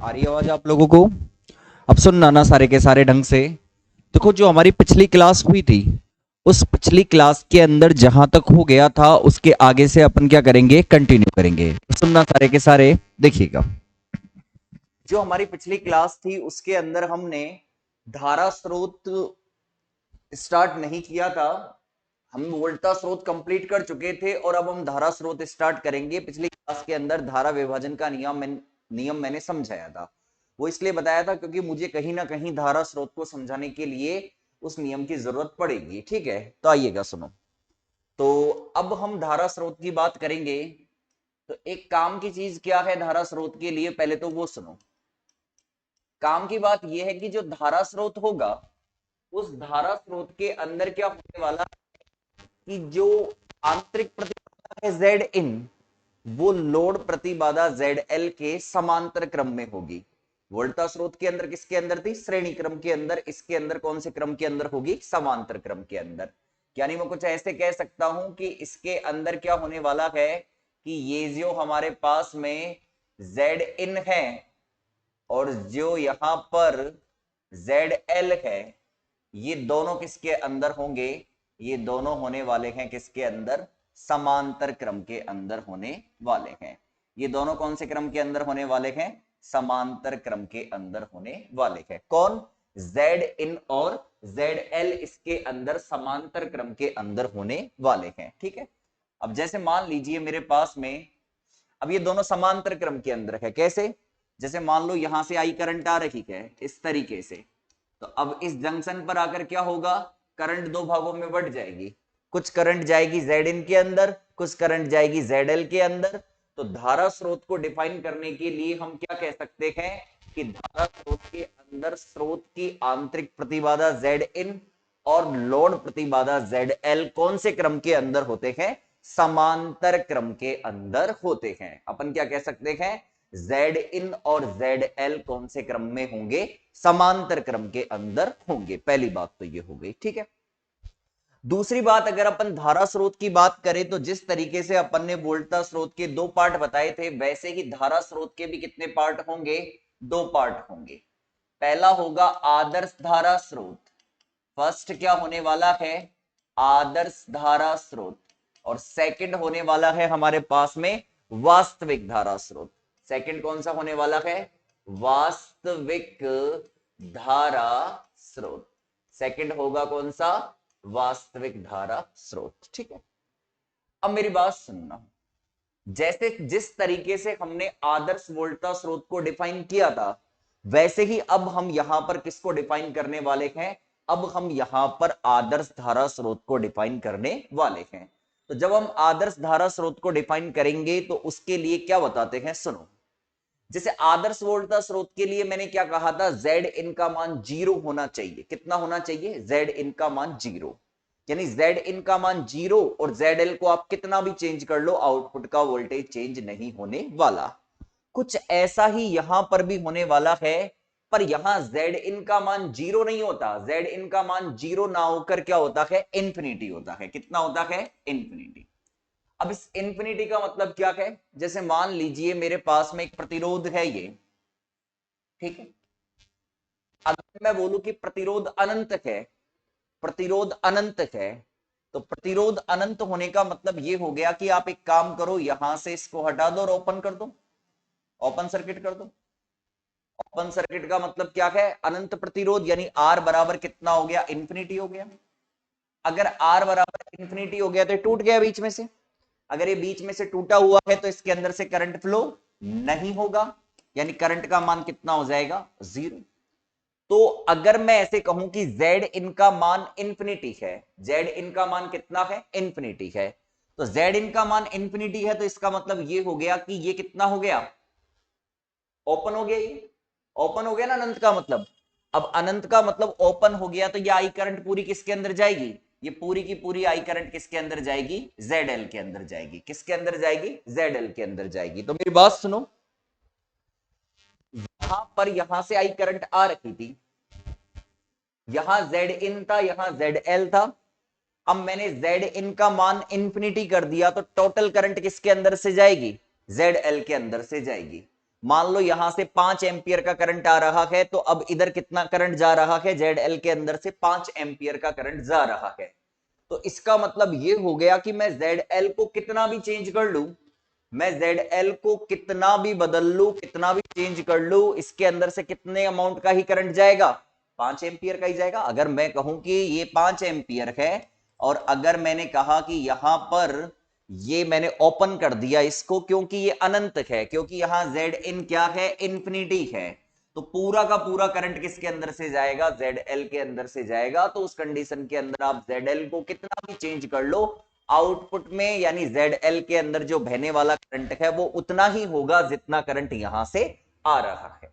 आ रही है आवाज आप लोगों को? अब सुनना ना सारे के सारे ढंग से। देखो, जो हमारी पिछली क्लास हुई थी, उस पिछली क्लास के अंदर जहां तक हो गया था उसके आगे से अपन क्या करेंगे, कंटिन्यू करेंगे। तो सुनना सारे के सारे, देखिएगा। जो हमारी पिछली क्लास थी उसके अंदर हमने धारा स्रोत स्टार्ट नहीं किया था। हम वोल्टा स्रोत कंप्लीट कर चुके थे और अब हम धारा स्रोत स्टार्ट करेंगे। पिछली क्लास के अंदर धारा विभाजन का नियम मैंने समझाया था। वो इसलिए बताया था क्योंकि मुझे कहीं ना कहीं धारा स्रोत को समझाने के लिए उस नियम की जरूरत पड़ेगी। ठीक है, तो आइएगा सुनो। तो अब हम धारा स्रोत की बात करेंगे। तो एक काम की चीज क्या है धारा स्रोत के लिए, पहले तो वो सुनो। काम की बात यह है कि जो धारा स्रोत होगा उस धारा स्रोत के अंदर क्या होने वाला कि जो आंतरिक प्रतिबाधा है जेड इन, वो लोड प्रतिबाधा जेड एल के समांतर क्रम में होगी। वोल्टा स्रोत के अंदर किसके अंदर थी, श्रेणी क्रम के अंदर। इसके अंदर कौन से क्रम के अंदर होगी, समांतर क्रम के अंदर। यानी मैं कुछ ऐसे कह सकता हूं कि इसके अंदर क्या होने वाला है कि ये जो हमारे पास में जेड इन है और जो यहां पर जेड एल है, ये दोनों किसके अंदर होंगे, ये दोनों होने वाले हैं किसके अंदर, समांतर क्रम के अंदर होने वाले हैं। ये दोनों कौन से क्रम के अंदर होने वाले हैं, समांतर क्रम के अंदर होने वाले हैं। कौन, जेड इन और जेड एल इसके अंदर समांतर क्रम के अंदर होने वाले हैं। ठीक है, अब जैसे मान लीजिए मेरे पास में अब ये दोनों समांतर क्रम के अंदर है। कैसे, जैसे मान लो यहां से आई करंट आ रही है इस तरीके से, तो अब इस जंक्शन पर आकर क्या होगा, करंट दो भागों में बढ़ जाएगी। कुछ करंट जाएगी जेड इन के अंदर, कुछ करंट जाएगी जेड एल के अंदर। तो धारा स्रोत को डिफाइन करने के लिए हम क्या कह सकते हैं कि धारा स्रोत के अंदर स्रोत की आंतरिक प्रतिबाधा जेड इन और लोड प्रतिबाधा जेड एल कौन से क्रम के अंदर होते हैं, समांतर क्रम के अंदर होते हैं। अपन क्या कह सकते हैं, जेड इन और जेड एल कौन से क्रम में होंगे, समांतर क्रम के अंदर होंगे। पहली बात तो ये हो गई। ठीक है, दूसरी बात, अगर अपन धारा स्रोत की बात करें तो जिस तरीके से अपन ने वोल्टा स्रोत के दो पार्ट बताए थे, वैसे ही धारा स्रोत के भी कितने पार्ट होंगे, दो पार्ट होंगे। पहला होगा आदर्श धारा स्रोत। फर्स्ट क्या होने वाला है, आदर्श धारा स्रोत। और सेकंड होने वाला है हमारे पास में वास्तविक धारा स्रोत। सेकंड कौन सा होने वाला है, वास्तविक धारा स्रोत। सेकंड होगा कौन सा, वास्तविक धारा स्रोत। ठीक है, अब मेरी बात सुनना। जैसे जिस तरीके से हमने आदर्श वोल्टा स्रोत को डिफाइन किया था, वैसे ही अब हम यहां पर किसको डिफाइन करने वाले हैं, अब हम यहां पर आदर्श धारा स्रोत को डिफाइन करने वाले हैं। तो जब हम आदर्श धारा स्रोत को डिफाइन करेंगे तो उसके लिए क्या बताते हैं, सुनो। जैसे आदर्श वोल्टा स्रोत के लिए मैंने क्या कहा था, जेड इन का मान 0 होना चाहिए। कितना होना चाहिए, जेड इन का मान 0। यानी जेड इन का मान 0 और जेड एल को आप कितना भी चेंज कर लो, आउटपुट का वोल्टेज चेंज नहीं होने वाला। कुछ ऐसा ही यहां पर भी होने वाला है, पर यहां जेड इन का मान 0 नहीं होता। जेड इन का मान 0 ना होकर क्या होता है, इंफिनिटी होता है। कितना होता है, इंफिनिटी। अब इस इंफिनिटी का मतलब क्या है, जैसे मान लीजिए मेरे पास में एक प्रतिरोध है ये, ठीक है। अगर मैं बोलूं कि प्रतिरोध अनंत है, प्रतिरोध अनंत है, तो प्रतिरोध अनंत होने का मतलब ये हो गया कि आप एक काम करो, यहां से इसको हटा दो और ओपन कर दो, ओपन सर्किट कर दो। ओपन सर्किट का मतलब क्या है, अनंत प्रतिरोध, यानी आर बराबर कितना हो गया, इंफिनिटी हो गया। अगर आर बराबर इंफिनिटी हो गया तो टूट गया बीच में से। अगर ये बीच में से टूटा हुआ है तो इसके अंदर से करंट फ्लो नहीं होगा, यानी करंट का मान कितना हो जाएगा, 0। तो अगर मैं ऐसे कहूं कि जेड इनका मान इंफिनिटी है, जेड इनका मान कितना है, इंफिनिटी है, तो जेड इनका मान इंफिनिटी है, तो इसका मतलब ये हो गया कि ये कितना हो गया, ओपन हो गया। ये ओपन हो गया ना अनंत का मतलब। अब अनंत का मतलब ओपन हो गया, तो ये आई करंट पूरी किसके अंदर जाएगी, ये पूरी की पूरी आई करंट किसके अंदर जाएगी, जेड एल के अंदर जाएगी। किसके अंदर जाएगी, जेड एल के अंदर जाएगी। तो मेरी बात सुनो, यहां पर यहां से आई करंट आ रही थी, यहां जेड इन था, यहां जेड एल था। अब मैंने जेड इन का मान इंफिनिटी कर दिया, तो टोटल करंट किसके अंदर से जाएगी, जेड एल के अंदर से जाएगी। मान लो यहां से 5 एम्पियर का करंट आ रहा है, तो अब इधर कितना करंट जा रहा है, ZL के अंदर से 5 एम्पियर का करंट जा रहा है। तो इसका मतलब ये हो गया कि मैं ZL को कितना भी चेंज कर लूं, मैं ZL को कितना भी बदल लूं, कितना भी चेंज कर लूं, इसके अंदर से कितने अमाउंट का ही करंट जाएगा, 5 एम्पियर का ही जाएगा। अगर मैं कहूं कि ये 5 एम्पियर है और अगर मैंने कहा कि यहां पर ये मैंने ओपन कर दिया इसको, क्योंकि ये अनंत है, क्योंकि यहां जेड इन क्या है, इंफिनिटी है, तो पूरा का पूरा करंट किसके अंदर से जाएगा, ZL के अंदर से जाएगा। तो उस कंडीशन के अंदर आप ZL को कितना भी चेंज कर लो, आउटपुट में यानी ZL के अंदर जो बहने वाला करंट है वो उतना ही होगा जितना करंट यहां से आ रहा है।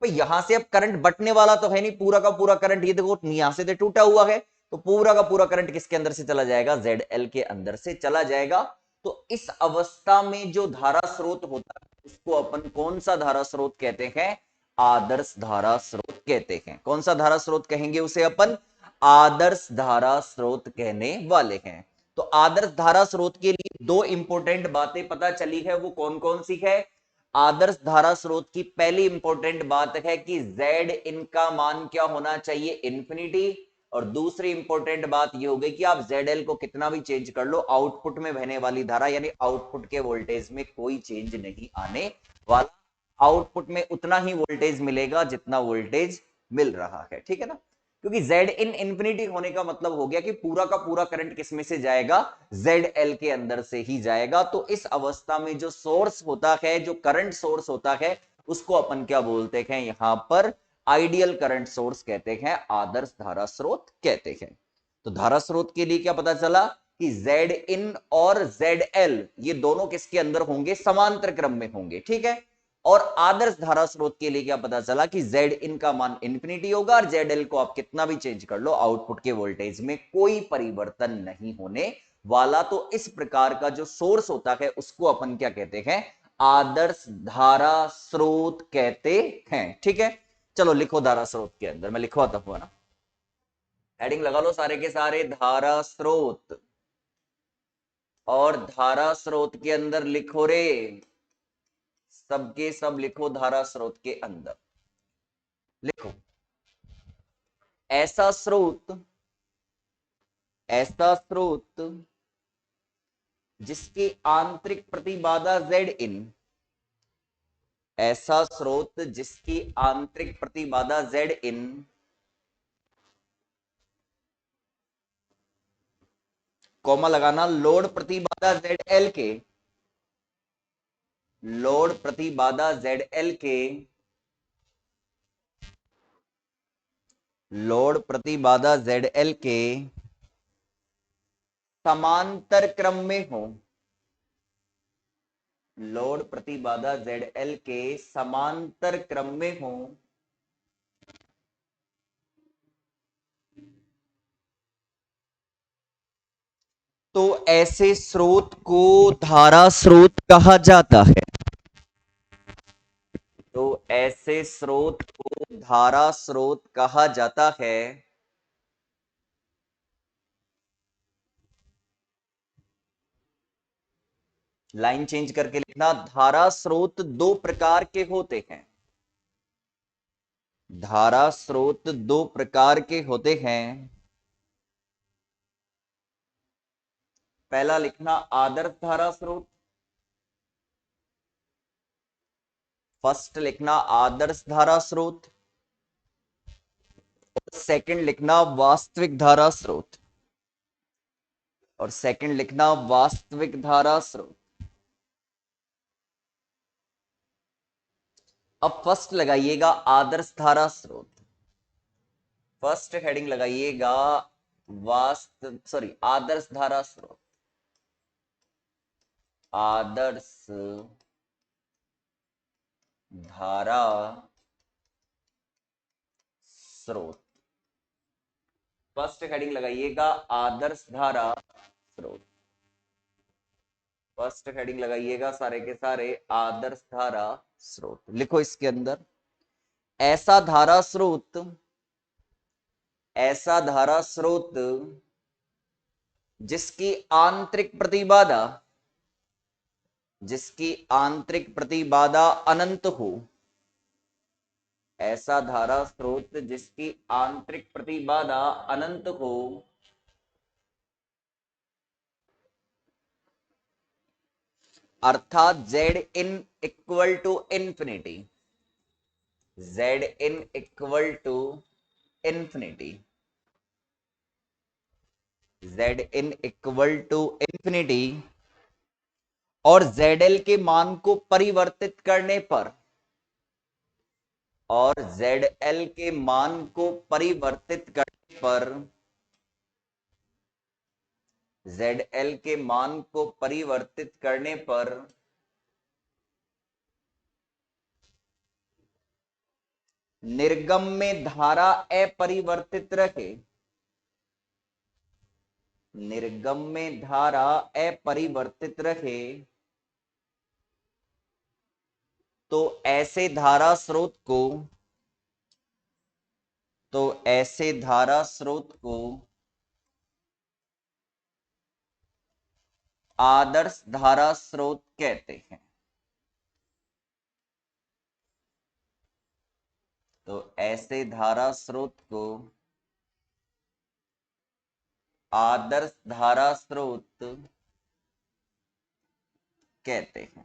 भाई यहां से अब करंट बटने वाला तो है नहीं, पूरा का पूरा करंट ये देखो यहां से तो टूटा हुआ है, तो पूरा का पूरा करंट किसके अंदर से चला जाएगा, ZL के अंदर से चला जाएगा। तो इस अवस्था में जो धारा स्रोत होता है उसको अपन कौन सा धारा स्रोत कहते हैं, आदर्श धारा स्रोत कहते हैं। कौन सा धारा स्रोत कहेंगे उसे अपन, आदर्श धारा स्रोत कहने वाले हैं। तो आदर्श धारा स्रोत के लिए दो इंपॉर्टेंट बातें पता चली है, वो कौन कौन सी है। आदर्श धारा स्रोत की पहली इंपॉर्टेंट बात है कि Z इनका मान क्या होना चाहिए, इंफिनिटी। और दूसरी इंपॉर्टेंट बात ये हो गई कि आप ZL को कितना भी चेंज कर लो, आउटपुट में बहने वाली धारा यानी आउटपुट के वोल्टेज में कोई चेंज नहीं आने वाला, आउटपुट में उतना ही वोल्टेज मिलेगा जितना वोल्टेज मिल रहा है, ठीक है ना। क्योंकि Z इन इंफिनिटी होने का मतलब हो गया कि पूरा का पूरा करंट किस में से जाएगा, ZL के अंदर से ही जाएगा। तो इस अवस्था में जो सोर्स होता है, जो करंट सोर्स होता है, उसको अपन क्या बोलते हैं, यहां पर आइडियल करंट सोर्स कहते हैं, आदर्श धारा स्रोत कहते हैं। तो धारा स्रोत के लिए क्या पता चला कि Z इन और ZL ये दोनों किसके अंदर होंगे, समांतर क्रम में होंगे, ठीक है। और आदर्श धारा स्रोत के लिए क्या पता चला कि Z इन का मान इंफिनिटी होगा और ZL को आप कितना भी चेंज कर लो, आउटपुट के वोल्टेज में कोई परिवर्तन नहीं होने वाला। तो इस प्रकार का जो सोर्स होता है उसको अपन क्या कहते हैं, आदर्श धारा स्रोत कहते हैं, ठीक है। चलो लिखो धारा स्रोत के अंदर, मैं लिखवाता हूं ना, हेडिंग लगा लो सारे के सारे, धारा स्रोत। और धारा स्रोत के अंदर लिखो रे, सबके सब लिखो धारा स्रोत के अंदर लिखो, ऐसा स्रोत, ऐसा स्रोत जिसकी आंतरिक प्रतिबाधा Z इन, ऐसा स्रोत जिसकी आंतरिक प्रतिबाधा Z इन कॉमा लगाना, लोड प्रतिबाधा ZL के, लोड प्रतिबाधा ZL के, लोड प्रतिबाधा ZL के समांतर क्रम में हो, लोड प्रतिबाधा ZL के समांतर क्रम में हो, तो ऐसे स्रोत को धारा स्रोत कहा जाता है। तो ऐसे स्रोत को धारा स्रोत कहा जाता है। लाइन चेंज करके लिखना, धारा स्रोत दो प्रकार के होते हैं, धारा स्रोत दो प्रकार के होते हैं। पहला लिखना आदर्श धारा स्रोत, फर्स्ट लिखना आदर्श धारा स्रोत, और सेकंड लिखना वास्तविक धारा स्रोत, और सेकंड लिखना वास्तविक धारा स्रोत। अब फर्स्ट लगाइएगा आदर्श धारा स्रोत, फर्स्ट हेडिंग लगाइएगा आदर्श धारा स्रोत, आदर्श धारा स्रोत, फर्स्ट हेडिंग लगाइएगा आदर्श धारा स्रोत, फर्स्ट हेडिंग लगाइएगा सारे के सारे आदर्श धारा स्रोत। लिखो इसके अंदर, ऐसा धारा स्रोत, ऐसा धारा स्रोत जिसकी आंतरिक प्रतिबाधा, जिसकी आंतरिक प्रतिबाधा अनंत हो, ऐसा धारा स्रोत जिसकी आंतरिक प्रतिबाधा अनंत हो, अर्थात Z in equal to infinity, Z in equal to infinity, Z in equal to infinity, और ZL के मान को परिवर्तित करने पर, और ZL के मान को परिवर्तित करने पर, ZL के मान को परिवर्तित करने पर निर्गम में धारा अपरिवर्तित रहे, निर्गम में धारा अपरिवर्तित रहे, तो ऐसे धारा स्रोत को, तो ऐसे धारा स्रोत को आदर्श धारा स्रोत कहते हैं। तो ऐसे धारा स्रोत को आदर्श धारा स्रोत कहते हैं।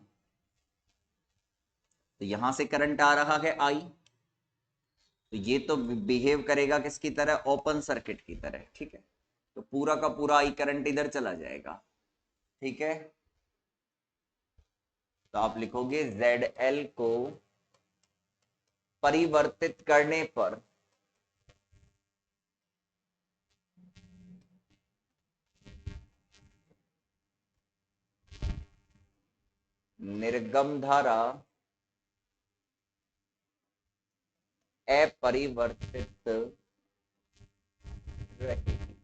तो यहां से करंट आ रहा है आई, तो ये तो बिहेव करेगा किसकी तरह, ओपन सर्किट की तरह, ठीक है। तो पूरा का पूरा आई करंट इधर चला जाएगा, ठीक है। तो आप लिखोगे ZL को परिवर्तित करने पर निर्गम धारा अपरिवर्तित रहेगी,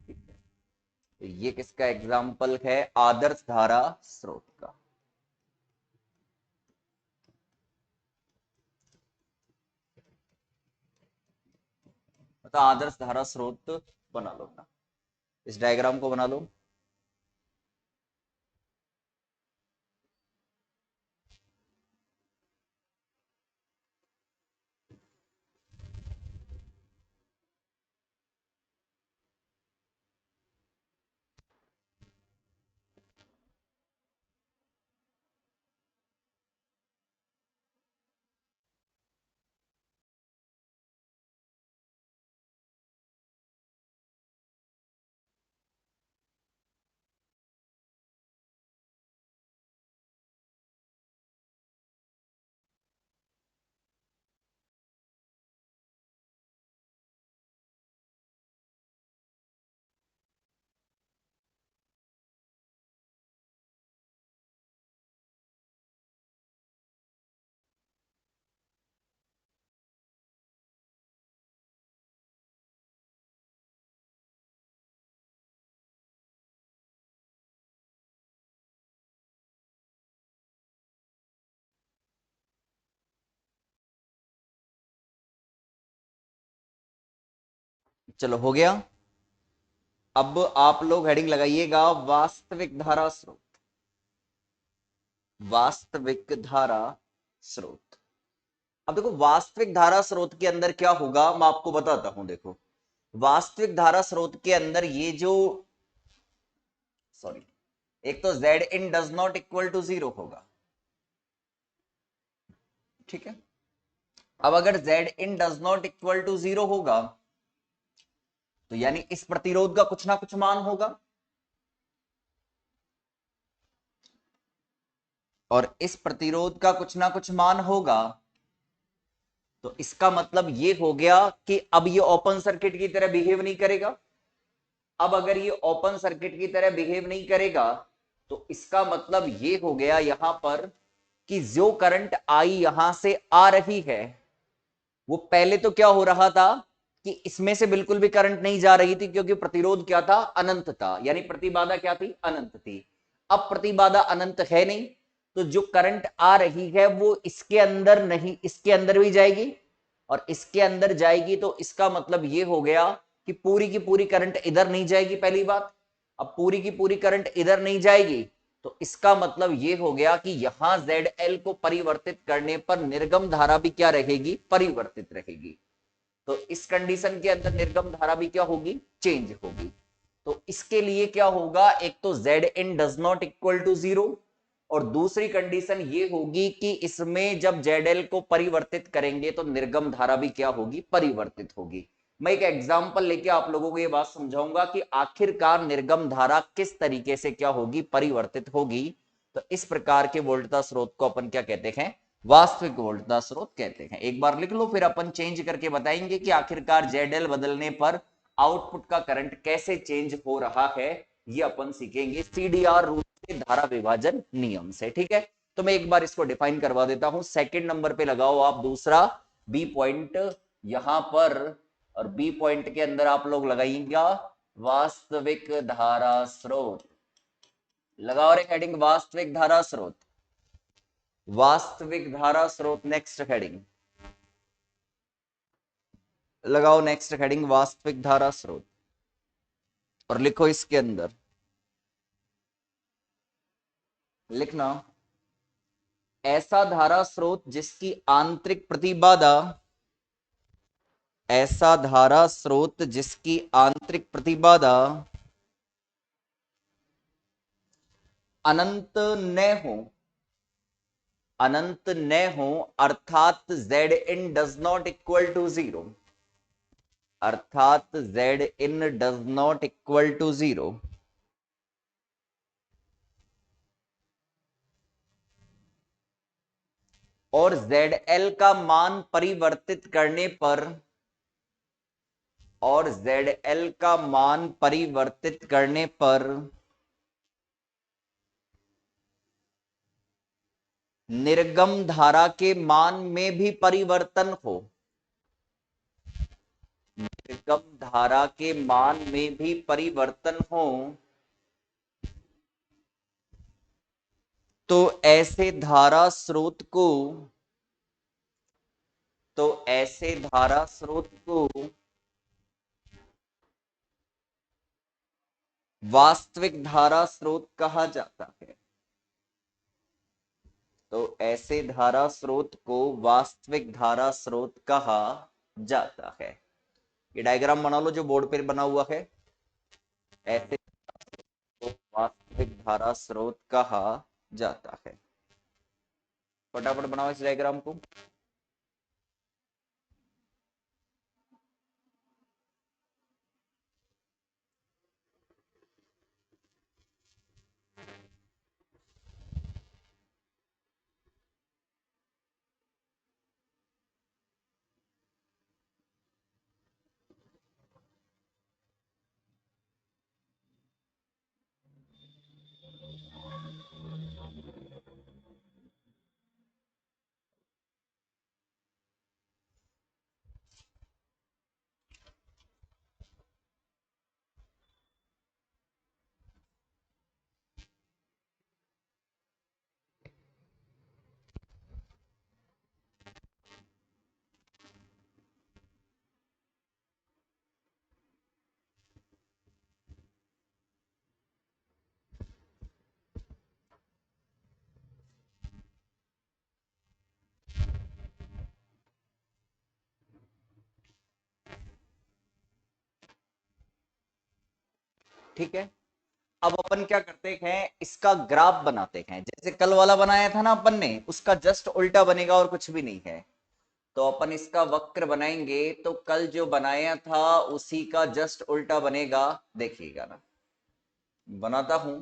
ठीक है। तो ये किसका एग्जाम्पल है, आदर्श धारा स्रोत का। मतलब आदर्श धारा स्रोत बना लो ना, इस डायग्राम को बना लो। चलो हो गया। अब आप लोग हेडिंग लगाइएगा वास्तविक धारा स्रोत, वास्तविक धारा स्रोत। अब देखो वास्तविक धारा स्रोत के अंदर क्या होगा, मैं आपको बताता हूं। देखो वास्तविक धारा स्रोत के अंदर ये जो, सॉरी, एक तो Z in does not equal to 0 होगा, ठीक है। अब अगर Z in does not equal to 0 होगा, तो यानी इस प्रतिरोध का कुछ ना कुछ मान होगा, और इस प्रतिरोध का कुछ ना कुछ मान होगा। तो इसका मतलब ये हो गया कि अब ये ओपन सर्किट की तरह बिहेव नहीं करेगा। अब अगर ये ओपन सर्किट की तरह बिहेव नहीं करेगा, तो इसका मतलब ये हो गया यहां पर कि जो करंट आई यहां से आ रही है, वो पहले तो क्या हो रहा था कि इसमें से बिल्कुल भी करंट नहीं जा रही थी, क्योंकि प्रतिरोध क्या था, अनंत था, यानी प्रतिबाधा क्या थी, अनंत थी। अब प्रतिबाधा अनंत है नहीं, तो जो करंट आ रही है वो इसके अंदर नहीं, इसके अंदर भी जाएगी, और इसके अंदर जाएगी। तो इसका मतलब ये हो गया कि पूरी की पूरी करंट इधर नहीं जाएगी, पहली बात। अब पूरी की पूरी करंट इधर नहीं जाएगी, तो इसका मतलब ये हो गया कि यहां ZL को परिवर्तित करने पर निर्गम धारा भी क्या रहेगी, परिवर्तित रहेगी। तो इस कंडीशन के अंदर निर्गम धारा भी क्या होगी, चेंज होगी। तो इसके लिए क्या होगा, एक तो Zn does not equal to 0, और दूसरी कंडीशन ये होगी कि इसमें जब ZL को परिवर्तित करेंगे तो निर्गम धारा भी क्या होगी, परिवर्तित होगी। मैं एक एग्जांपल लेके आप लोगों को ये बात समझाऊंगा कि आखिरकार निर्गम धारा किस तरीके से क्या होगी, परिवर्तित होगी। तो इस प्रकार के वोल्टता स्रोत को अपन क्या कहते हैं, वास्तविक वोल्टता स्रोत कहते हैं। एक बार लिख लो, फिर अपन चेंज करके बताएंगे कि आखिरकार ZL बदलने पर आउटपुट का करंट कैसे चेंज हो रहा है। ये अपन सीखेंगे CDR रूल से, धारा विभाजन नियम से। ठीक है, तो मैं एक बार इसको डिफाइन करवा देता हूं। सेकंड नंबर पे लगाओ आप दूसरा बी पॉइंट यहां पर, और बी पॉइंट के अंदर आप लोग लगाइएगा वास्तविक धारा स्रोत। लगाओ रे हेडिंग वास्तविक धारा स्रोत, वास्तविक धारा स्रोत। नेक्स्ट हेडिंग लगाओ, नेक्स्ट हेडिंग वास्तविक धारा स्रोत, और लिखो इसके अंदर, लिखना ऐसा धारा स्रोत जिसकी आंतरिक प्रतिबाधा, ऐसा धारा स्रोत जिसकी आंतरिक प्रतिबाधा अनंत न हो, अनंत न हो, अर्थात Zn does not equal to 0, अर्थात Zn does not equal to 0, और ZL का मान परिवर्तित करने पर, और ZL का मान परिवर्तित करने पर निर्गम धारा के मान में भी परिवर्तन हो, निर्गम धारा के मान में भी परिवर्तन हो, तो ऐसे धारा स्रोत को, तो ऐसे धारा स्रोत को वास्तविक धारा स्रोत कहा जाता है। तो ऐसे धारा स्रोत को वास्तविक धारा स्रोत कहा जाता है। ये डायग्राम बना लो जो बोर्ड पर बना हुआ है। ऐसे को वास्तविक धारा स्रोत कहा जाता है। फटाफट बनाओ इस डायग्राम को। ठीक है, अब अपन क्या करते हैं, इसका ग्राफ बनाते हैं। जैसे कल वाला बनाया था ना अपन ने, उसका जस्ट उल्टा बनेगा और कुछ भी नहीं है। तो अपन इसका वक्र बनाएंगे तो कल जो बनाया था उसी का जस्ट उल्टा बनेगा। देखिएगा ना, बनाता हूं,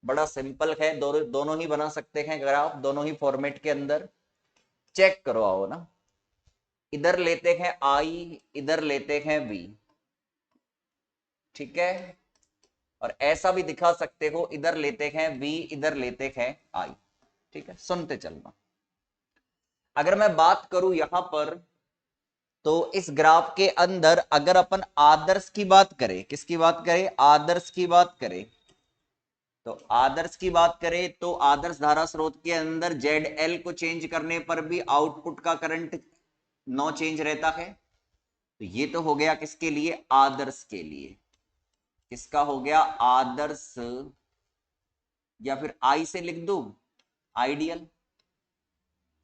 बड़ा सिंपल है। दोनों ही बना सकते हैं ग्राफ, दोनों ही फॉर्मेट के अंदर। चेक करो आओ ना, इधर लेते हैं आई, इधर लेते हैं वी। ठीक है, और ऐसा भी दिखा सकते हो, इधर लेते हैं वी, इधर लेते हैं आई। ठीक है, सुनते चलना। अगर मैं बात करूं यहां पर, तो इस ग्राफ के अंदर अगर अपन आदर्श की बात करें, किसकी बात करें, आदर्श की बात करें, तो आदर्श की बात करें तो आदर्श धारा स्रोत के अंदर ZL को चेंज करने पर भी आउटपुट का करंट नो चेंज रहता है। तो ये तो हो गया किसके लिए, आदर्श के लिए। किसका हो गया, आदर्श या फिर आई से लिख दूं आइडियल,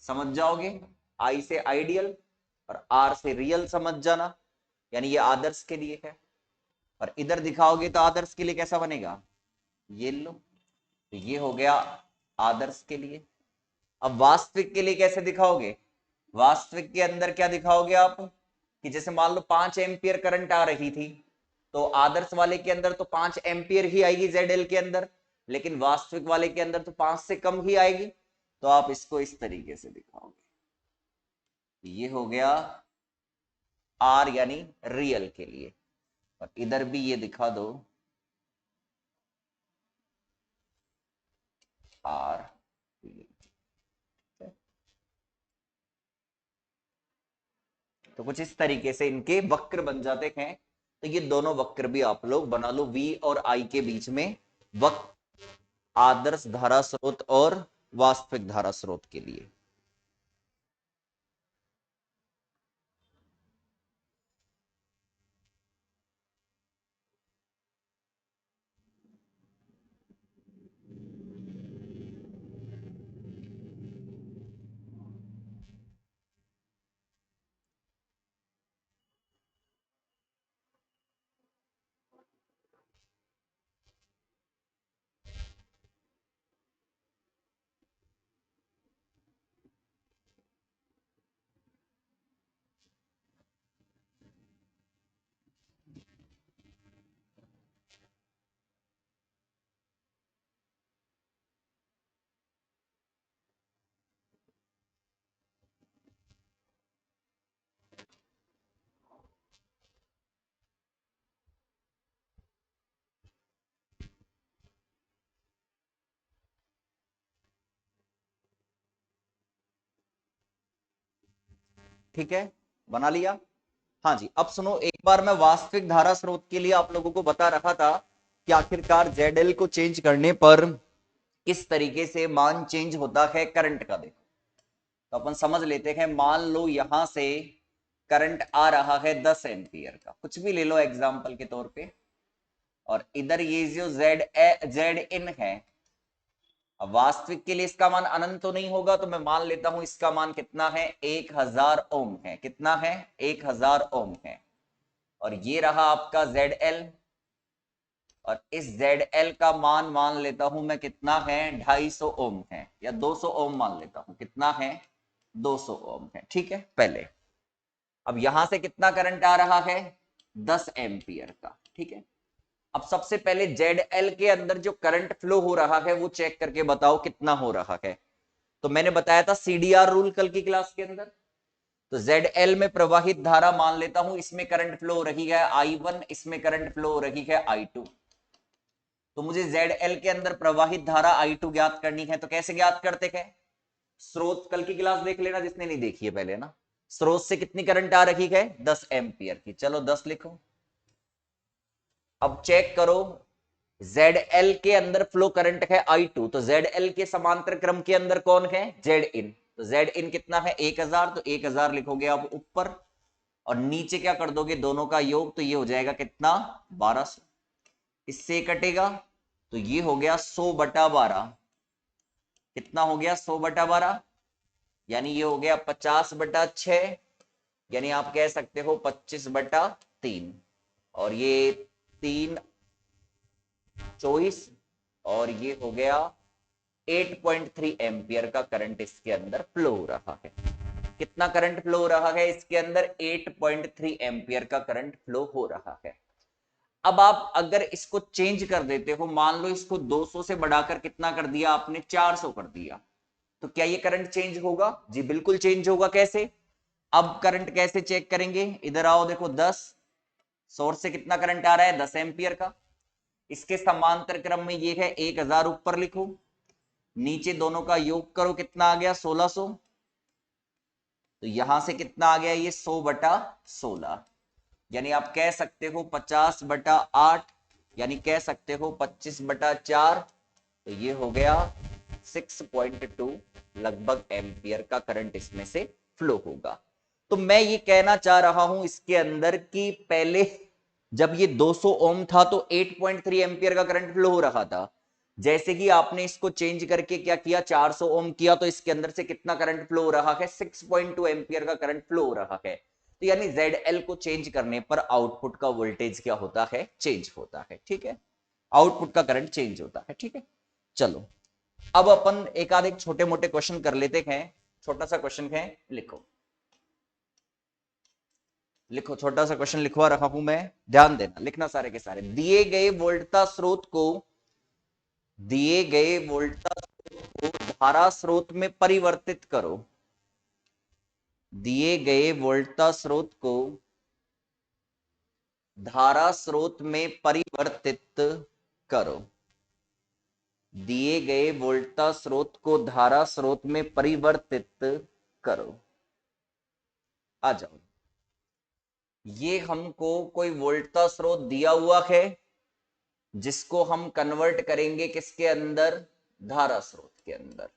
समझ जाओगे, आई से आइडियल और आर से रियल समझ जाना, यानी ये आदर्श के लिए है। और इधर दिखाओगे तो आदर्श के लिए कैसा बनेगा, ये लो, तो ये हो गया आदर्श के लिए। अब वास्तविक के लिए कैसे दिखाओगे, वास्तविक के अंदर क्या दिखाओगे आप, कि जैसे मान लो 5 एम्पियर करंट आ रही थी, तो आदर्श वाले के अंदर तो 5 एम्पियर ही आएगी ZL के अंदर, लेकिन वास्तविक वाले के अंदर तो 5 से कम ही आएगी। तो आप इसको इस तरीके से दिखाओगे, ये हो गया R यानी रियल के लिए। और इधर भी ये दिखा दो R। तो कुछ इस तरीके से इनके वक्र बन जाते हैं। तो ये दोनों वक्र भी आप लोग बना लो, V और I के बीच में वक्र, आदर्श धारा स्रोत और वास्तविक धारा स्रोत के लिए। ठीक है, बना लिया। हाँ जी, अब सुनो, एक बार मैं वास्तविक धारा स्रोत के लिए आप लोगों को बता रखा था कि आखिरकार ZL को चेंज करने पर किस तरीके से मान चेंज होता है करंट का। देखो, तो अपन समझ लेते हैं, मान लो यहां से करंट आ रहा है 10 एम्पियर का, कुछ भी ले लो एग्जाम्पल के तौर पे, और इधर ये जो जेड इन है, अब वास्तविक के लिए इसका मान अनंत तो नहीं होगा, तो मैं मान लेता हूं इसका मान कितना है, 1000 ओम है। कितना है, 1000 ओम है। और ये रहा आपका ZL, और इस ZL का मान लेता हूं मैं कितना है, 250 ओम है, या 200 ओम मान लेता हूं, कितना है, 200 ओम है। ठीक है, पहले अब यहां से कितना करंट आ रहा है, 10 एम्पियर का। ठीक है, अब सबसे पहले ZL के अंदर जो करंट फ्लो हो रहा है वो चेक करके बताओ कितना हो रहा है। तो मैंने बताया था CDR रूल कल की क्लास के अंदर, तो ZL में प्रवाहित धारा मान लेता हूं, इसमें करंट फ्लो हो रही है I1, इसमें करंट फ्लो हो रही है I2। तो मुझे ZL के अंदर प्रवाहित धारा I2 ज्ञात करनी है, तो कैसे ज्ञात करते हैं, स्रोत कल की क्लास देख लेना जिसने नहीं देखी है पहले ना, स्रोत से कितनी करंट आ रही है, 10 एम्पियर की, चलो 10 लिखो। अब चेक करो, ZL के अंदर फ्लो करंट है I2, तो ZL के समांतर क्रम के अंदर कौन है, Zin। तो Zin कितना है, 1000, तो 1000 लिखोगे आप ऊपर, और नीचे क्या कर दोगे, दोनों का योग, तो ये हो जाएगा कितना, 1200। इससे कटेगा तो ये हो गया 100/12। कितना हो गया, 100/12, यानी ये हो गया 50/6, यानी आप कह सकते हो 25/3। और ये 3 24, और ये हो गया 8.3 एम्पियर का करंट इसके अंदर फ्लो हो रहा है। कितना करंट फ्लो हो रहा है इसके अंदर, 8.3 एम्पियर का करंट फ्लो हो रहा है। अब आप अगर इसको चेंज कर देते हो, मान लो इसको 200 से बढ़ाकर कितना कर दिया आपने, 400 कर दिया, तो क्या ये करंट चेंज होगा, जी बिल्कुल चेंज होगा। कैसे, अब करंट कैसे चेक करेंगे, इधर आओ, देखो 10, सोर्स से कितना करंट आ रहा है, 10 एम्पियर का, इसके समांतर क्रम में ये है 1000, ऊपर लिखो, नीचे दोनों का योग करो, कितना आ गया, 1600। तो यहां से कितना आ गया, ये 100/16, यानी आप कह सकते हो 50/8, यानी कह सकते हो 25/4। तो ये हो गया 6.2 लगभग एम्पियर का करंट इसमें से फ्लो होगा। तो मैं ये कहना चाह रहा हूं इसके अंदर कि पहले जब ये 200 ओम था तो 8.3 एम्पियर का करंट फ्लो हो रहा था, जैसे कि आपने इसको चेंज करके क्या किया, 400 ओम किया, तो इसके अंदर से कितना करंट फ्लो हो रहा है, 6.2 एम्पियर का करंट फ्लो हो रहा है। तो यानी ZL को चेंज करने पर आउटपुट का वोल्टेज क्या होता है, चेंज होता है। ठीक है, आउटपुट का करंट चेंज होता है। ठीक है, चलो अब अपन एक आध एक छोटे मोटे क्वेश्चन कर लेते हैं। छोटा सा क्वेश्चन है, लिखो लिखो, छोटा सा क्वेश्चन लिखवा रखा हूं मैं, ध्यान देना, लिखना सारे के सारे। दिए गए वोल्टा स्रोत को धारा स्रोत में परिवर्तित करो। दिए गए वोल्टा स्रोत को धारा स्रोत में परिवर्तित करो। दिए गए वोल्टा स्रोत को धारा स्रोत में परिवर्तित करो। आ जाओ, ये हमको कोई वोल्टा स्रोत दिया हुआ है जिसको हम कन्वर्ट करेंगे किसके अंदर, धारा स्रोत के अंदर।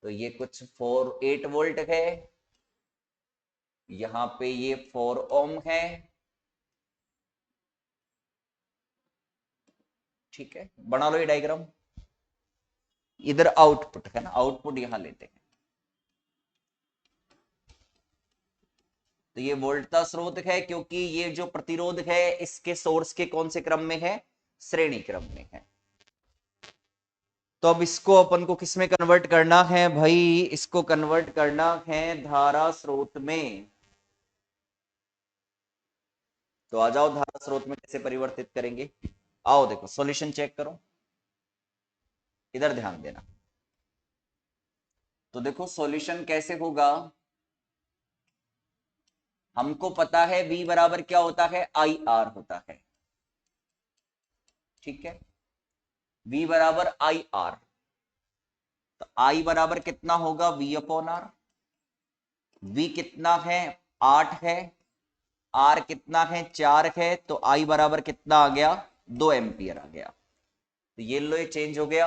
तो ये कुछ 8 वोल्ट है, यहां पे ये 4 ओम है। ठीक है, बना लो ये डायग्राम। इधर आउटपुट है ना, आउटपुट यहां लेते हैं। तो ये वोल्टा स्रोत है, क्योंकि ये जो प्रतिरोध है इसके सोर्स के कौन से क्रम में है, श्रेणी क्रम में है। तो अब इसको अपन को किस में कन्वर्ट करना है भाई, इसको कन्वर्ट करना है धारा स्रोत में। तो आ जाओ, धारा स्रोत में कैसे परिवर्तित करेंगे। आओ देखो, सॉल्यूशन चेक करो, इधर ध्यान देना। तो देखो सॉल्यूशन कैसे होगा, हमको पता है V बराबर क्या होता है, IR होता है। ठीक है, V बराबर IR। तो I बराबर कितना होगा, V अपॉन R। V कितना है, 8 है, R कितना है, 4 है, तो I बराबर कितना आ गया, 2 एम्पियर आ गया। तो ये लो, ये चेंज हो गया।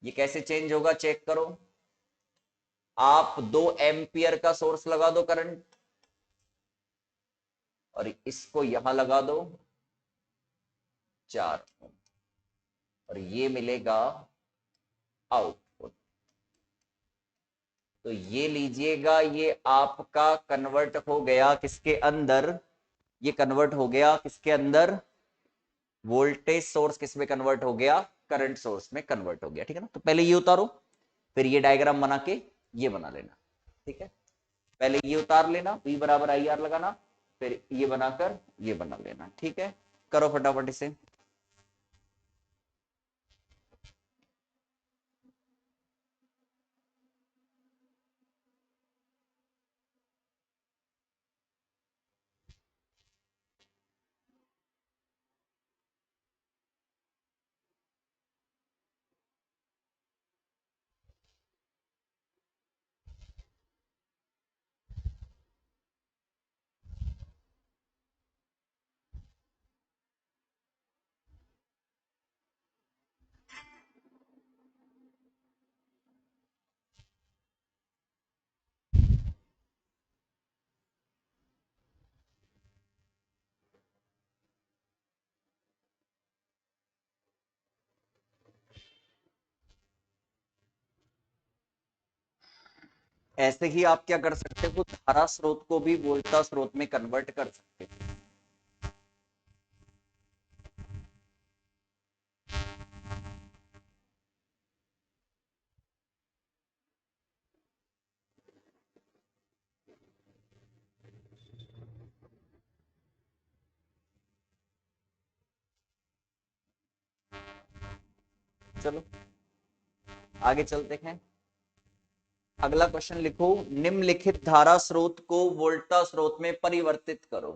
ये कैसे चेंज होगा चेक करो, आप 2 एम्पियर का सोर्स लगा दो करंट, और इसको यहां लगा दो 4 और ये मिलेगा आउटपुट। तो ये लीजिएगा, ये आपका कन्वर्ट हो गया किसके अंदर, ये कन्वर्ट हो गया किसके अंदर, वोल्टेज सोर्स किस में कन्वर्ट हो गया, करंट सोर्स में कन्वर्ट हो गया। ठीक है ना, तो पहले ये उतारो, फिर ये डायग्राम बना के ये बना लेना। ठीक है, पहले ये उतार लेना, V बराबर IR लगाना, फिर ये बनाकर ये बना लेना। ठीक है, करो फटाफट इसे। ऐसे ही आप क्या कर सकते हो, धारा स्रोत को भी वोल्टा स्रोत में कन्वर्ट कर सकते हो। चलो आगे चलते हैं। अगला क्वेश्चन लिखो, निम्नलिखित धारा स्रोत को वोल्टा स्रोत में परिवर्तित करो।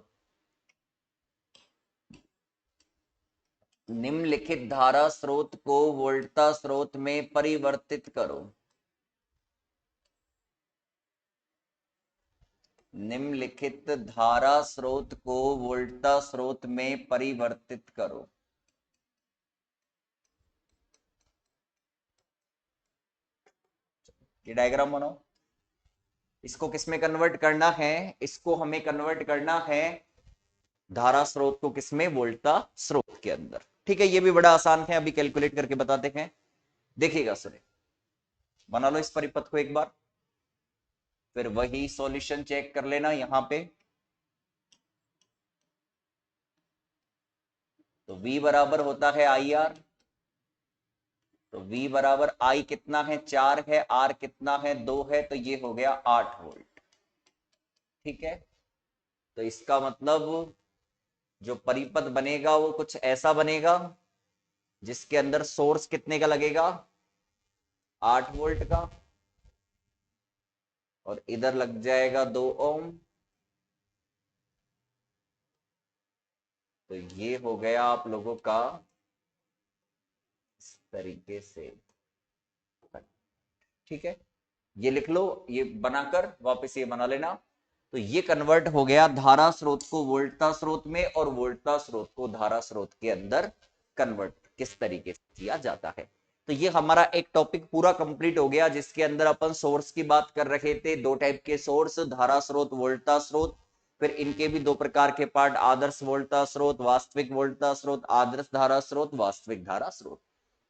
निम्नलिखित धारा स्रोत को वोल्टा स्रोत में परिवर्तित करो। निम्नलिखित धारा स्रोत को वोल्टा स्रोत में परिवर्तित करो। ये डायग्राम बनाओ, इसको किस में कन्वर्ट करना है, इसको हमें कन्वर्ट करना है धारा स्रोत को किसमें, वोल्टा स्रोत के अंदर। ठीक है, ये भी बड़ा आसान है, अभी कैलकुलेट करके बताते हैं। देखिएगा सुने, बना लो इस परिपथ को एक बार, फिर वही सॉल्यूशन चेक कर लेना यहां पे। तो V बराबर होता है IR, तो V बराबर I कितना है 4 है, R कितना है 2 है, तो ये हो गया 8 वोल्ट। ठीक है, तो इसका मतलब जो परिपथ बनेगा वो कुछ ऐसा बनेगा जिसके अंदर सोर्स कितने का लगेगा, 8 वोल्ट का, और इधर लग जाएगा 2 ओम। तो ये हो गया आप लोगों का इस तरीके से। ठीक है, ये लिख लो, ये बनाकर वापस ये बना लेना। तो ये कन्वर्ट हो गया धारा स्रोत को वोल्टता स्रोत में, और वोल्टता स्रोत को धारा स्रोत के अंदर कन्वर्ट किस तरीके से किया जाता है। तो ये हमारा एक टॉपिक पूरा कंप्लीट हो गया, जिसके अंदर अपन सोर्स की बात कर रहे थे। दो टाइप के सोर्स, धारा स्रोत, वोल्टता स्रोत। फिर इनके भी दो प्रकार के पार्ट, आदर्श वोल्टता स्रोत, वास्तविक वोल्टता स्रोत, आदर्श धारा स्रोत, वास्तविक धारा स्रोत।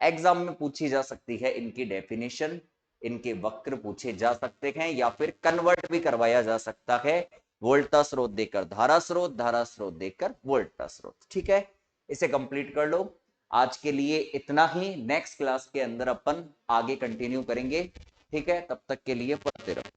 एग्जाम में पूछी जा सकती है इनकी डेफिनेशन, इनके वक्र पूछे जा सकते हैं, या फिर कन्वर्ट भी करवाया जा सकता है, वोल्टता स्रोत देकर धारा स्रोत, धारा स्रोत देकर वोल्टता स्रोत। ठीक है, इसे कंप्लीट कर लो। आज के लिए इतना ही, नेक्स्ट क्लास के अंदर अपन आगे कंटिन्यू करेंगे। ठीक है, तब तक के लिए पढ़ते रहो।